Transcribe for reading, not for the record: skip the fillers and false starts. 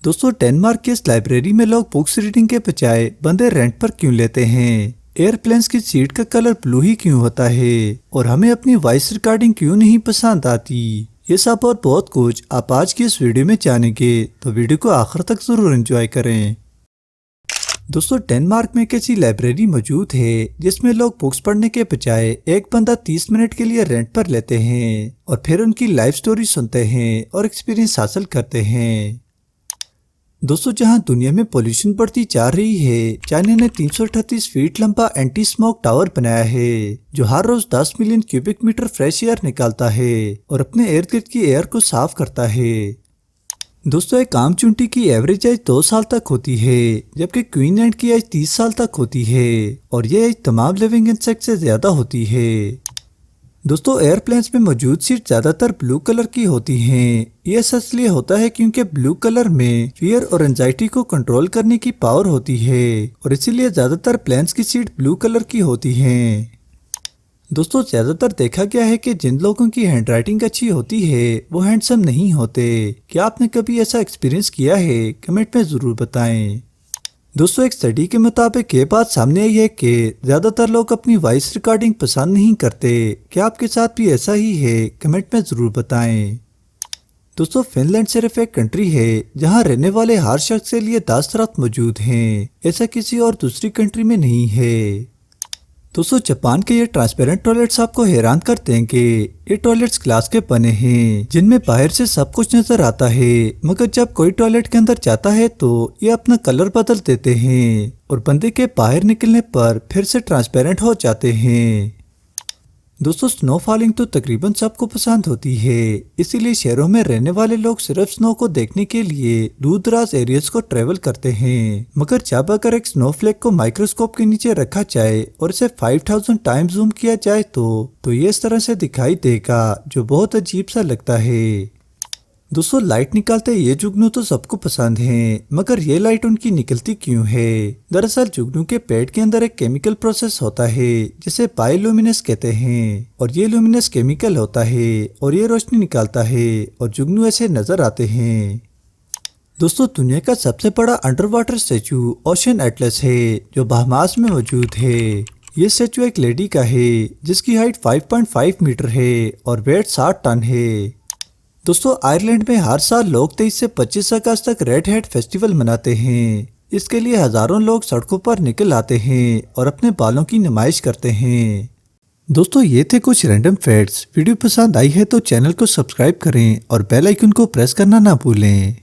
दोस्तों, डेनमार्क की इस लाइब्रेरी में लोग बुक्स रीडिंग के बजाय बंदे रेंट पर क्यों लेते हैं? एयरप्लेन्स की सीट का कलर ब्लू ही क्यों होता है? और हमें अपनी वॉइस रिकॉर्डिंग क्यों नहीं पसंद आती? ये सब और बहुत कुछ आप आज की इस वीडियो में जानेंगे, तो वीडियो को आखिर तक जरूर एंजॉय करें। दोस्तों, डेनमार्क में एक ऐसी लाइब्रेरी मौजूद है जिसमें लोग बुक्स पढ़ने के बजाय एक बंदा 30 मिनट के लिए रेंट पर लेते हैं और फिर उनकी लाइफ स्टोरी सुनते हैं और एक्सपीरियंस हासिल करते हैं। दोस्तों, जहां दुनिया में पोल्यूशन बढ़ती जा रही है, चाइना ने 338 फीट लंबा एंटी स्मोक टावर बनाया है जो हर रोज 10 million cubic metre fresh air निकालता है और अपने इर्द गिर्द की एयर को साफ करता है। दोस्तों, एक आम चुंटी की एवरेज एज 2 साल तक होती है, जबकि क्वीन एंट की एज 30 साल तक होती है और ये एज तमाम लिविंग इंसेक्ट से ज्यादा होती है। दोस्तों, एयरप्लेन्स में मौजूद सीट ज्यादातर ब्लू कलर की होती हैं। ये ऐसा इसलिए होता है क्योंकि ब्लू कलर में फियर और एंजाइटी को कंट्रोल करने की पावर होती है और इसीलिए ज्यादातर प्लेन्स की सीट ब्लू कलर की होती हैं। दोस्तों, ज्यादातर देखा गया है कि जिन लोगों की हैंडराइटिंग अच्छी होती है वो हैंडसम नहीं होते। क्या आपने कभी ऐसा एक्सपीरियंस किया है? कमेंट में जरूर बताएं। दोस्तों, एक स्टडी के मुताबिक ये बात सामने आई है कि ज्यादातर लोग अपनी वॉइस रिकॉर्डिंग पसंद नहीं करते। क्या आपके साथ भी ऐसा ही है? कमेंट में जरूर बताएं। दोस्तों, फिनलैंड सिर्फ एक कंट्री है जहां रहने वाले हर शख्स के लिए दास्तानात मौजूद हैं। ऐसा किसी और दूसरी कंट्री में नहीं है। दोस्तों, जापान के ये ट्रांसपेरेंट टॉयलेट्स आपको हैरान कर देंगे। ये टॉयलेट्स ग्लास के बने हैं जिनमें बाहर से सब कुछ नजर आता है, मगर जब कोई टॉयलेट के अंदर जाता है तो ये अपना कलर बदल देते हैं और बंदे के बाहर निकलने पर फिर से ट्रांसपेरेंट हो जाते हैं। दोस्तों, स्नो फॉलिंग तो तकरीबन सबको पसंद होती है, इसीलिए शहरों में रहने वाले लोग सिर्फ स्नो को देखने के लिए दूर दराज एरियाज को ट्रेवल करते हैं। मगर जब अगर एक स्नोफ्लेक को माइक्रोस्कोप के नीचे रखा जाए और इसे 5000 टाइम जूम किया जाए तो ये इस तरह से दिखाई देगा, जो बहुत अजीब सा लगता है। दोस्तों, लाइट निकालते ये जुगनू तो सबको पसंद है, मगर ये लाइट उनकी निकलती क्यों है? दरअसल जुगनू के पेट के अंदर एक केमिकल प्रोसेस होता है जिसे बायोल्यूमिनेस कहते हैं और ये ल्यूमिनेस केमिकल होता है और ये रोशनी निकालता है और जुगनू ऐसे नजर आते हैं। दोस्तों, दुनिया का सबसे बड़ा under water statue ocean Atlas है जो बहामास में मौजूद है। ये स्टैचू एक लेडी का है जिसकी हाइट 5.5 मीटर है और वेट 60 टन है। दोस्तों, आयरलैंड में हर साल लोग 23 से 25 अगस्त तक रेड हेड फेस्टिवल मनाते हैं। इसके लिए हजारों लोग सड़कों पर निकल आते हैं और अपने बालों की नुमाइश करते हैं। दोस्तों, ये थे कुछ रैंडम फैक्ट्स। वीडियो पसंद आई है तो चैनल को सब्सक्राइब करें और बेल आइकन को प्रेस करना ना भूलें।